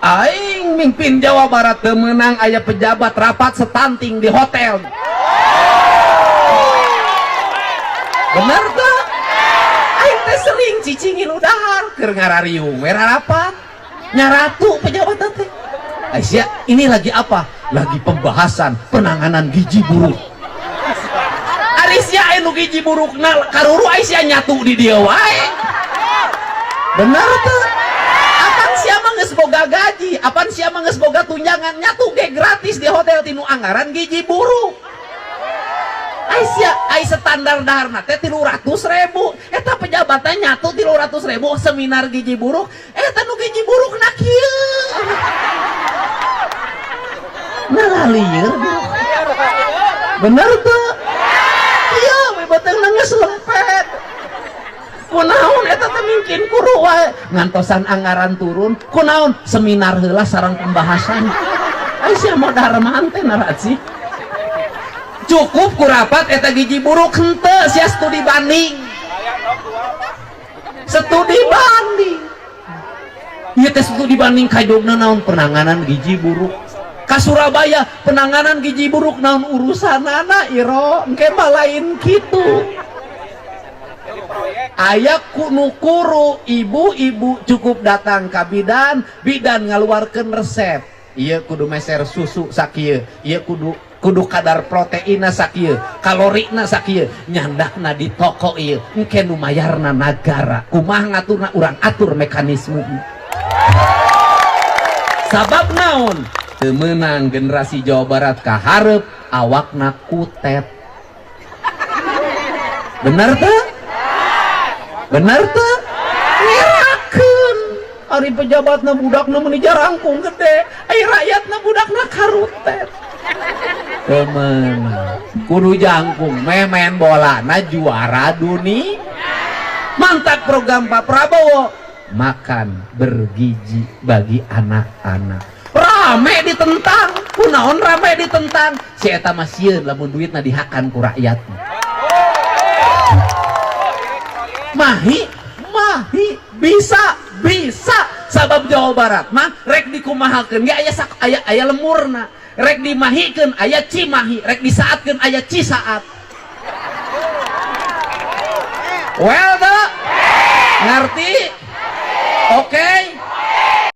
aing mimpin Jawa Barat temenang aya pejabat rapat setanting di hotel. Bener tuh? Aing teh sering cicingin udahar keur ngarariung merah rapat nyaratu pejabat teh. Aisyah, ini lagi apa? Lagi pembahasan penanganan gizi buruk. Aisyah anu gizi buruk na karuru Aisyah nyatu di dieu wae. Bener tuh? Apan sia mah geus boga gaji, apan sia mah geus boga tunjangan, nyatu ge gratis di hotel tinu anggaran gizi buruk. Aisyah, standar daharna teh 300.000. Eta pejabatnya nyatu 300.000 seminar gizi buruk. Eta nu gizi buruk na kieu. Nah lieur. Bener tuh? Iya, bebeteng nangis lempet. Kunaon eta teh mungkin kuru wae ngantosan anggaran turun. Kunaon seminar heula sareng pembahasan. Aisyah modar mante narat sih. Cukup ku rapat eta gizi buruk henteu sia studi banding. Studi banding. Ieu teh studi banding kaidogna naon penanganan gizi buruk. Ka Surabaya penanganan gizi buruk naon urusanana iro engke mah lain kitu. Aya nu kuru ibu-ibu cukup datang ka bidan, bidan ngaluarkeun resep. Ieu kudu meser susu sakieu, ieu kudu kadar proteinna sakieu, kalorina sakieu, nyandakna di toko ieu, engke nu mayarna nagara. Kumaha ngaturna urang atur mekanisme. Sabab naon? Teu meunang generasi Jawa Barat kaharep awakna kutet. Bener teu? Bener teu? Ngerakeun. Ari pejabatna budakna meuni jarangkung gede, ai rakyatna budakna karutet. Temen kudu jangkung memen bolana juara dunia. Mantap program Pak Prabowo, makan bergizi bagi anak-anak. Rame ditentang, kunaon rame ditentang, si eta mah sieun lamun duitna dihakan ku rakyat. Mahi bisa sabab Jawa Barat mah rek dikumahakeun ge aya lemurna. Rek dimahikeun aya cimahi, rek disaatkeun aya cisaat. Well tuh ngerti? Oke.